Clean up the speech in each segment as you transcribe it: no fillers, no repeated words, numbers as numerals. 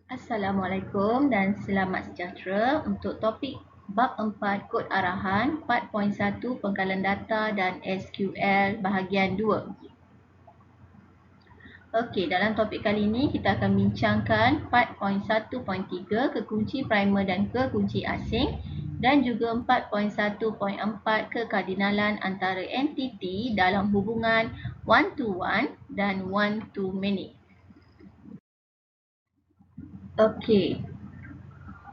Assalamualaikum dan selamat sejahtera untuk topik bab 4 kod arahan 4.1 pengkalan data dan SQL bahagian 2. Okey, dalam topik kali ini kita akan bincangkan 4.1.3 kekunci primer dan kekunci asing dan juga 4.1.4 kekardinalan antara entiti dalam hubungan one to one dan one to many. Okey,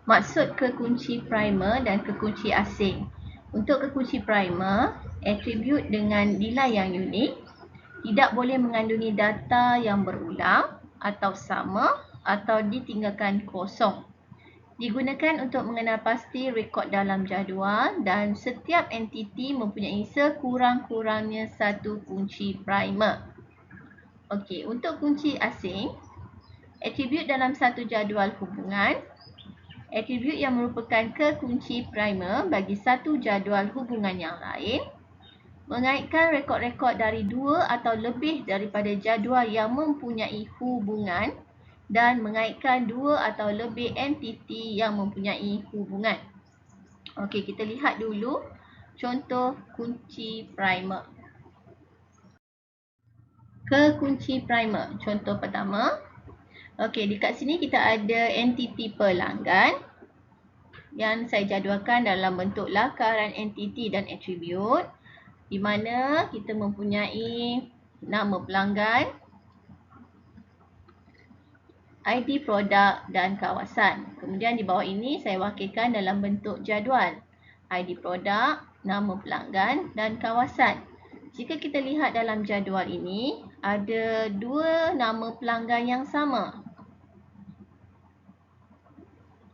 maksud kekunci primer dan kekunci asing. Untuk kekunci primer, atribut dengan nilai yang unik tidak boleh mengandungi data yang berulang atau sama atau ditinggalkan kosong. Digunakan untuk mengenal pasti rekod dalam jadual dan setiap entiti mempunyai sekurang-kurangnya satu kunci primer. Okey, untuk kunci asing, atribut dalam satu jadual hubungan, atribut yang merupakan kekunci primer bagi satu jadual hubungan yang lain, mengaitkan rekod-rekod dari dua atau lebih daripada jadual yang mempunyai hubungan dan mengaitkan dua atau lebih entiti yang mempunyai hubungan. Okey, kita lihat dulu contoh kunci primer. Kekunci primer. Contoh pertama. Okey, dekat sini kita ada entiti pelanggan yang saya jadualkan dalam bentuk lakaran entiti dan atribut, di mana kita mempunyai nama pelanggan, ID produk dan kawasan. Kemudian di bawah ini saya wakilkan dalam bentuk jadual. ID produk, nama pelanggan dan kawasan. Jika kita lihat dalam jadual ini, ada dua nama pelanggan yang sama.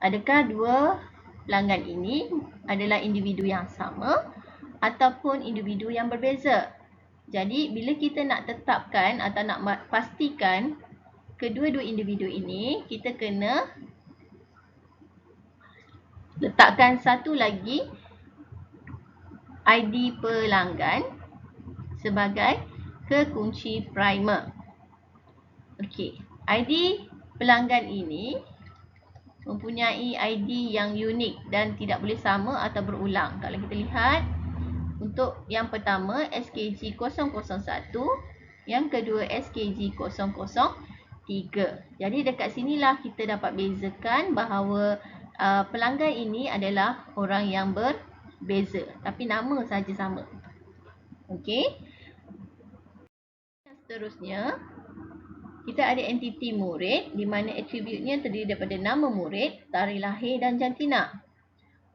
Adakah dua pelanggan ini adalah individu yang sama ataupun individu yang berbeza? Jadi, bila kita nak tetapkan atau nak pastikan kedua-dua individu ini, kita kena letakkan satu lagi ID pelanggan sebagai kekunci primer. Okey, ID pelanggan ini mempunyai ID yang unik dan tidak boleh sama atau berulang. Kalau kita lihat, untuk yang pertama SKG 001, yang kedua SKG 003. Jadi dekat sinilah kita dapat bezakan bahawa pelanggan ini adalah orang yang berbeza, tapi nama saja sama. Okey. Seterusnya, kita ada entiti murid di mana atributnya terdiri daripada nama murid, tarikh lahir dan jantina.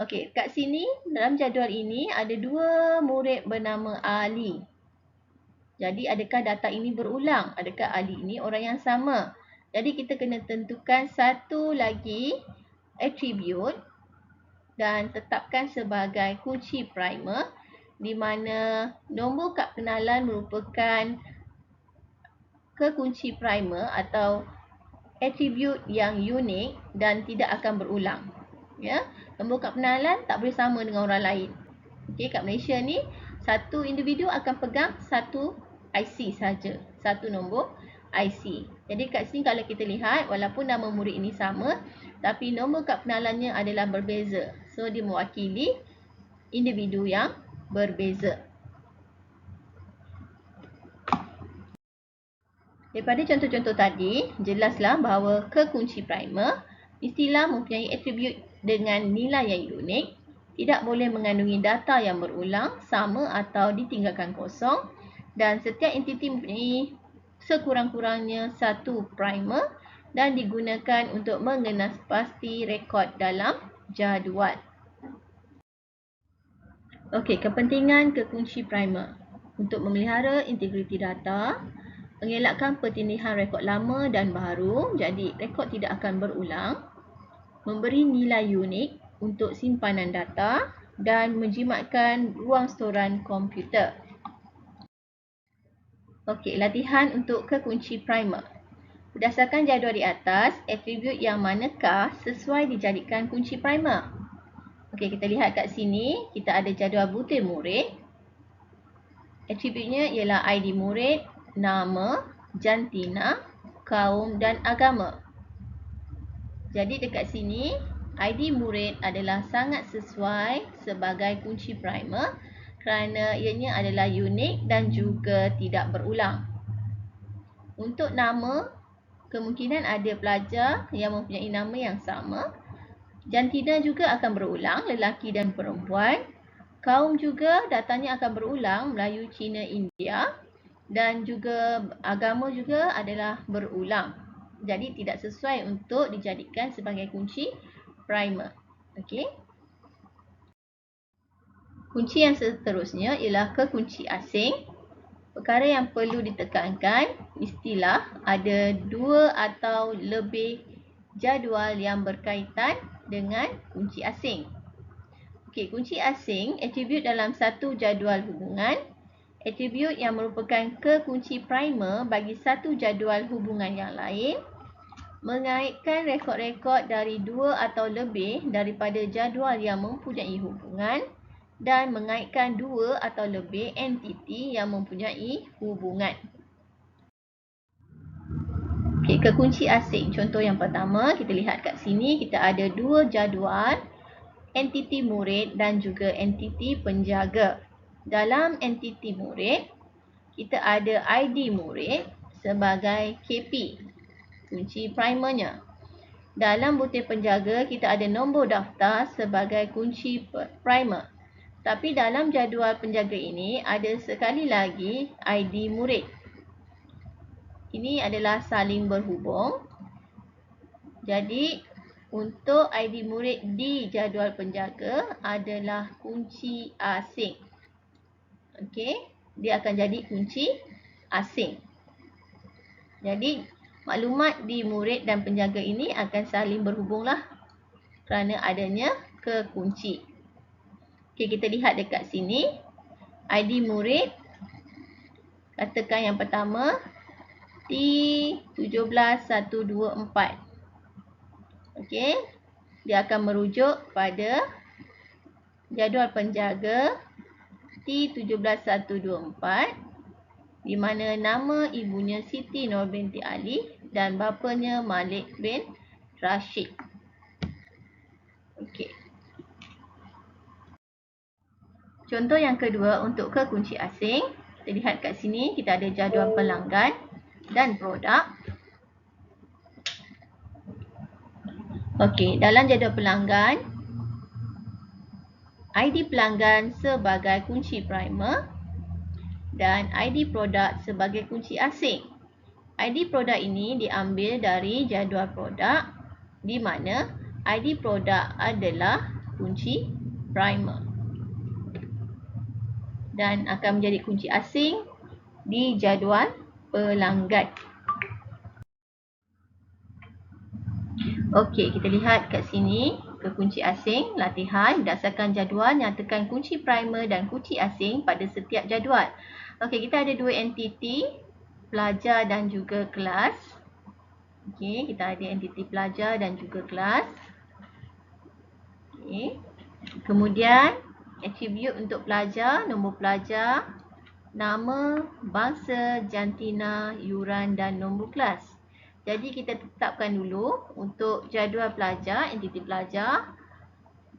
Okey, kat sini dalam jadual ini ada dua murid bernama Ali. Jadi adakah data ini berulang? Adakah Ali ini orang yang sama? Jadi kita kena tentukan satu lagi atribut dan tetapkan sebagai kunci primer, di mana nombor kad pengenalan merupakan kekunci primer atau atribut yang unik dan tidak akan berulang. Ya, nombor kad pengenalan tak boleh sama dengan orang lain. Okey, kat Malaysia ni satu individu akan pegang satu IC saja, satu nombor IC. Jadi kat sini kalau kita lihat, walaupun nama murid ini sama, tapi nombor kad pengenalannya adalah berbeza. So dia mewakili individu yang berbeza. Daripada contoh-contoh tadi, jelaslah bahawa kekunci primer mestilah mempunyai atribut dengan nilai yang unik, tidak boleh mengandungi data yang berulang, sama atau ditinggalkan kosong, dan setiap entiti mempunyai sekurang-kurangnya satu primer dan digunakan untuk mengenal pasti rekod dalam jadual. Okey, kepentingan kekunci primer untuk memelihara integriti data, mengelakkan pertindihan rekod lama dan baru, jadi rekod tidak akan berulang, memberi nilai unik untuk simpanan data dan menjimatkan ruang storan komputer. Okey, latihan untuk kekunci primer. Berdasarkan jadual di atas, atribut yang manakah sesuai dijadikan kunci primer? Okey, kita lihat kat sini, kita ada jadual butir murid. Atributnya ialah ID murid, nama, jantina, kaum dan agama. Jadi dekat sini, ID murid adalah sangat sesuai sebagai kunci primer kerana ianya adalah unik dan juga tidak berulang. Untuk nama, kemungkinan ada pelajar yang mempunyai nama yang sama. Jantina juga akan berulang, lelaki dan perempuan. Kaum juga datanya akan berulang, Melayu, Cina, India. Dan juga agama juga adalah berulang. Jadi tidak sesuai untuk dijadikan sebagai kunci primer. Okey. Kunci yang seterusnya ialah kekunci asing. Perkara yang perlu ditekankan, istilah ada 2 atau lebih jadual yang berkaitan dengan kunci asing. Okey, kunci asing atribut dalam satu jadual hubungan. Atribut yang merupakan kekunci primer bagi satu jadual hubungan yang lain. Mengaitkan rekod-rekod dari 2 atau lebih daripada jadual yang mempunyai hubungan. Dan mengaitkan 2 atau lebih entiti yang mempunyai hubungan. Okey, kekunci asing. Contoh yang pertama, kita lihat kat sini kita ada 2 jadual, entiti murid dan juga entiti penjaga. Dalam entiti murid, kita ada ID murid sebagai KP, kunci primernya. Dalam butir penjaga, kita ada nombor daftar sebagai kunci primer. Tapi dalam jadual penjaga ini, ada sekali lagi ID murid. Ini adalah saling berhubung. Jadi, untuk ID murid di jadual penjaga adalah kunci asing. Okey, dia akan jadi kunci asing. Jadi, maklumat di murid dan penjaga ini akan saling berhubunglah kerana adanya kekunci. Okey, kita lihat dekat sini. ID murid, katakan yang pertama, T17124. Okey, dia akan merujuk pada jadual penjaga T17124 di mana nama ibunya Siti Nur binti Ali dan bapanya Malik bin Rashid. Okey. Contoh yang kedua untuk kekunci asing. Kita lihat kat sini kita ada jadual pelanggan dan produk. Okey, dalam jadual pelanggan, ID pelanggan sebagai kunci primer dan ID produk sebagai kunci asing. ID produk ini diambil dari jadual produk di mana ID produk adalah kunci primer dan akan menjadi kunci asing di jadual pelanggan. Okey, kita lihat kat sini kekunci asing latihan berdasarkan jadual nyatakan kunci primer dan kunci asing pada setiap jadual. Okey, kita ada 2 entiti, pelajar dan juga kelas. Okey, kita ada entiti pelajar dan juga kelas. Okey. Kemudian atribut untuk pelajar, nombor pelajar, nama, bangsa, jantina, yuran dan nombor kelas. Jadi kita tetapkan dulu untuk jadual pelajar, entiti pelajar.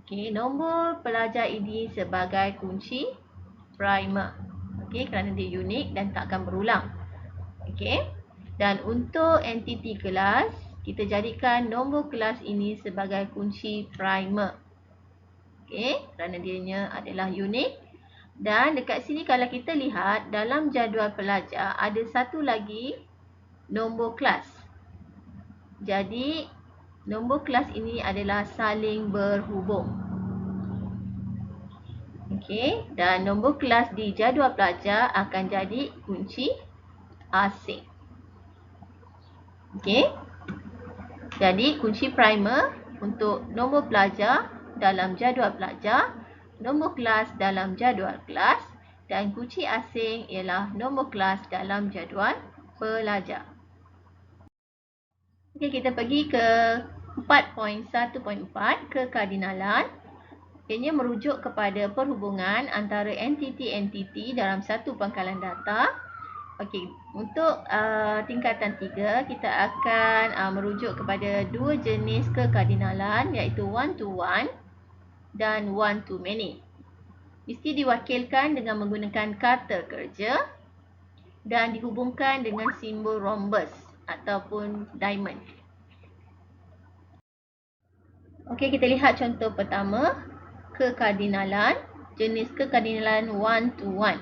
Okey, nombor pelajar ini sebagai kunci primer. Okey, kerana dia unik dan tak akan berulang. Okey. Dan untuk entiti kelas, kita jadikan nombor kelas ini sebagai kunci primer. Okey, kerana dianya adalah unik. Dan dekat sini kalau kita lihat dalam jadual pelajar ada satu lagi nombor kelas. Jadi nombor kelas ini adalah saling berhubung. Okey, dan nombor kelas di jadual pelajar akan jadi kunci asing. Okey. Jadi kunci primer untuk nombor pelajar dalam jadual pelajar, nombor kelas dalam jadual kelas dan kunci asing ialah nombor kelas dalam jadual pelajar. Okey, kita pergi ke 4.1.4 kekardinalan. Ianya merujuk kepada perhubungan antara entiti-entiti dalam satu pangkalan data Okey, untuk tingkatan 3 kita akan merujuk kepada dua jenis kekardinalan iaitu one to one dan one to many. Mesti diwakilkan dengan menggunakan kata kerja dan dihubungkan dengan simbol rhombus ataupun diamond. Okey, kita lihat contoh pertama, kekardinalan, jenis kekardinalan one to one.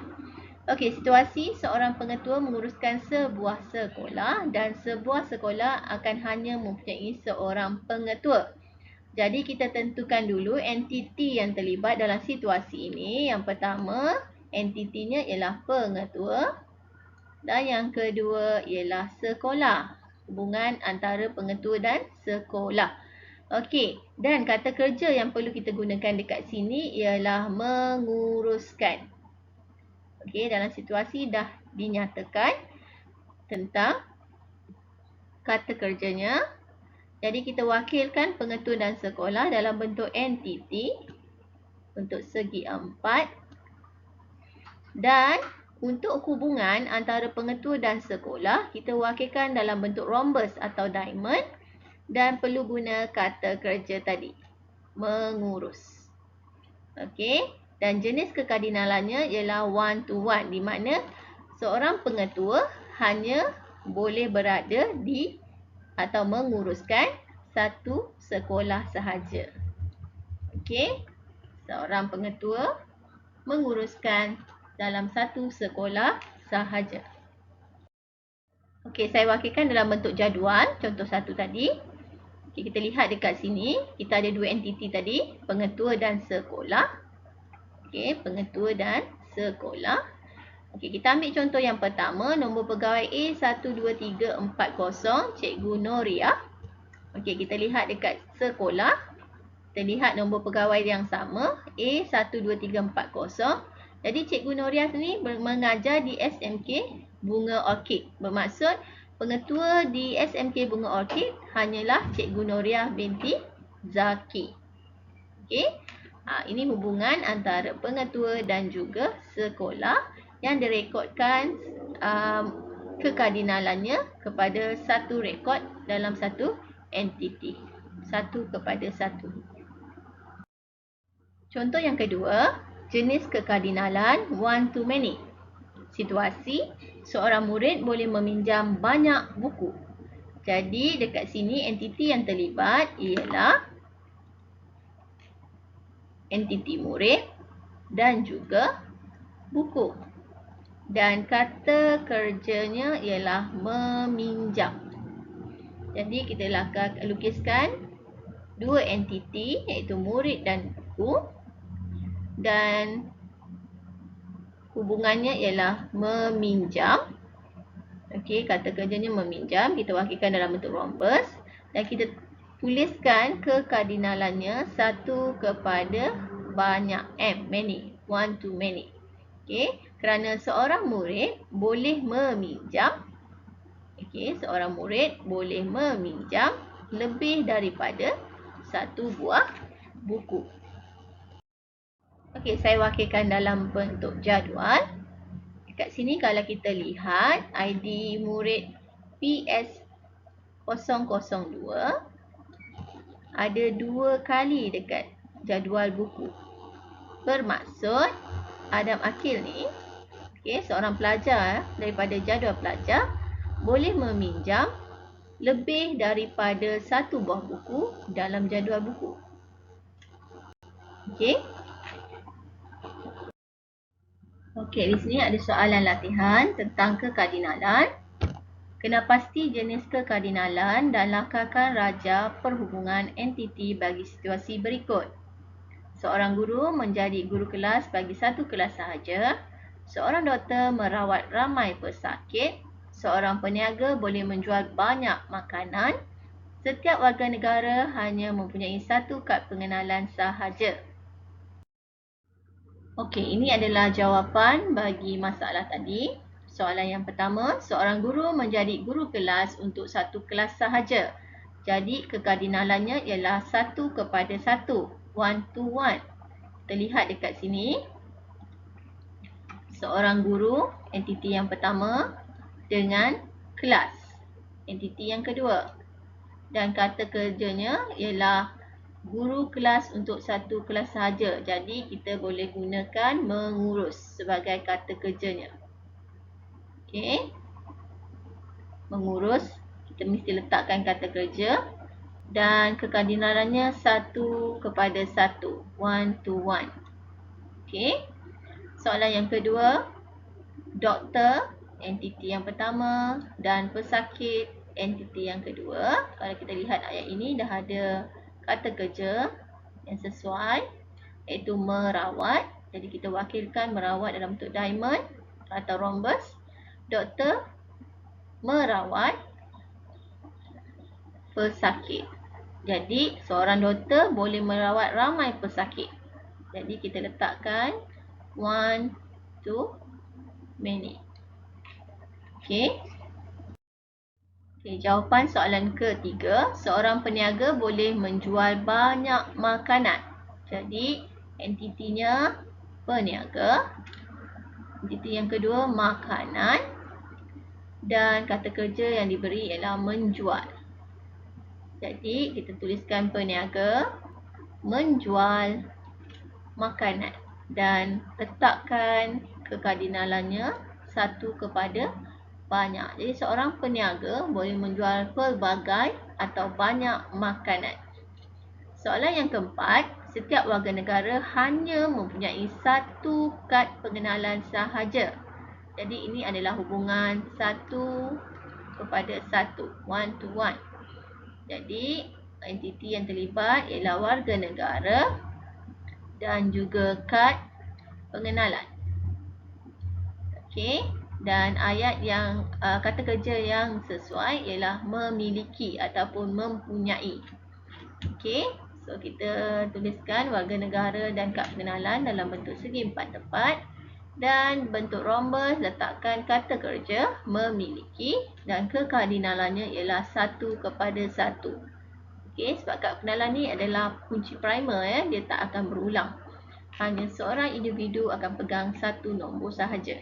Okey, situasi seorang pengetua menguruskan sebuah sekolah dan sebuah sekolah akan hanya mempunyai seorang pengetua. Jadi kita tentukan dulu entiti yang terlibat dalam situasi ini. Yang pertama, entitinya ialah pengetua dan yang kedua ialah sekolah. Hubungan antara pengetua dan sekolah. Okey, dan kata kerja yang perlu kita gunakan dekat sini ialah menguruskan. Okey, dalam situasi dah dinyatakan tentang kata kerjanya. Jadi kita wakilkan pengetua dan sekolah dalam bentuk entiti untuk segi 4. Dan untuk hubungan antara pengetua dan sekolah, kita wakilkan dalam bentuk rhombus atau diamond dan perlu guna kata kerja tadi, mengurus. Okey. Dan jenis kekardinalannya ialah one to one, di mana seorang pengetua hanya boleh berada di atau menguruskan satu sekolah sahaja. Okey, seorang pengetua menguruskan dalam satu sekolah sahaja. Okey, saya wakilkan dalam bentuk jadual, contoh satu tadi. Okey, kita lihat dekat sini, kita ada dua entiti tadi, pengetua dan sekolah. Okey, pengetua dan sekolah. Okey, kita ambil contoh yang pertama, nombor pegawai A12340, Cikgu Noria. Okey, kita lihat dekat sekolah. Kita lihat nombor pegawai yang sama, A12340. Jadi Cikgu Noria ni mengajar di SMK Bunga Orchid. Bermaksud pengetua di SMK Bunga Orchid hanyalah Cikgu Noria binti Zaki. Okey. Ini hubungan antara pengetua dan juga sekolah yang direkodkan kekardinalannya kepada satu rekod dalam satu entiti. 1:1. Contoh yang kedua, jenis kekardinalan one to many. Situasi, seorang murid boleh meminjam banyak buku. Jadi dekat sini entiti yang terlibat ialah entiti murid dan juga buku. Dan kata kerjanya ialah meminjam. Jadi kita lukiskan dua entiti iaitu murid dan buku. Dan hubungannya ialah meminjam. Okey, kata kerjanya meminjam. Kita wakilkan dalam bentuk rhombus. Dan kita tuliskan kekardinalannya satu kepada banyak, many, one to many. Okey, kerana seorang murid boleh meminjam, seorang murid boleh meminjam lebih daripada satu buah buku. Okey, saya wakilkan dalam bentuk jadual. Dekat sini kalau kita lihat ID murid PS002 ada 2 kali dekat jadual buku. Bermaksud Adam Akil ni, seorang pelajar daripada jadual pelajar boleh meminjam lebih daripada satu buah buku dalam jadual buku. Okey, di sini ada soalan latihan tentang kekardinalan. Kena pasti jenis kekardinalan dan lakarkan raja perhubungan entiti bagi situasi berikut. Seorang guru menjadi guru kelas bagi satu kelas sahaja. Seorang doktor merawat ramai pesakit. Seorang peniaga boleh menjual banyak makanan. Setiap warga negara hanya mempunyai satu kad pengenalan sahaja. Okey, ini adalah jawapan bagi masalah tadi. Soalan yang pertama, seorang guru menjadi guru kelas untuk satu kelas sahaja. Jadi kekardinalannya ialah 1:1, one to one. Kita lihat dekat sini. Seorang guru, entiti yang pertama, dengan kelas, entiti yang kedua. Dan kata kerjanya ialah guru kelas untuk satu kelas sahaja. Jadi kita boleh gunakan mengurus sebagai kata kerjanya. Okey. Mengurus, kita mesti letakkan kata kerja dan kekardinalannya 1:1, 1 to 1. Okey. Soalan yang kedua, doktor, entiti yang pertama, dan pesakit, entiti yang kedua. Kalau kita lihat ayat ini dah ada kata kerja yang sesuai, iaitu merawat. Jadi kita wakilkan merawat dalam bentuk diamond atau rhombus. Doktor merawat pesakit. Jadi seorang doktor boleh merawat ramai pesakit. Jadi kita letakkan one to many. Okey. Jawapan soalan ketiga, seorang peniaga boleh menjual banyak makanan. Jadi entitinya peniaga. Entiti yang kedua makanan. Dan kata kerja yang diberi ialah menjual. Jadi kita tuliskan peniaga menjual makanan dan letakkan kekardinalannya 1 kepada banyak. Jadi seorang peniaga boleh menjual pelbagai atau banyak makanan. Soalan yang keempat, setiap warga negara hanya mempunyai satu kad pengenalan sahaja. Jadi ini adalah hubungan 1:1, 1 to 1. Jadi entiti yang terlibat ialah warga negara dan juga kad pengenalan. Okey, dan ayat yang kata kerja yang sesuai ialah memiliki ataupun mempunyai. Okey, so kita tuliskan warga negara dan kad pengenalan dalam bentuk segi empat tepat. Dan bentuk rhombus letakkan kata kerja memiliki dan kekardinalannya ialah 1:1. Okey, sebab kad pengenalan ni adalah kunci primer ya, dia tak akan berulang. Hanya seorang individu akan pegang satu nombor sahaja.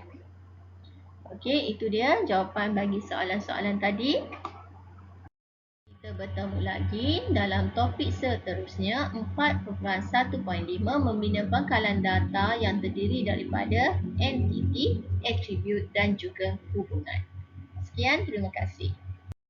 Okey, itu dia jawapan bagi soalan-soalan tadi. Kita bertemu lagi dalam topik seterusnya 4.1.5 membina pangkalan data yang terdiri daripada entiti, attribute dan juga hubungan. Sekian, terima kasih.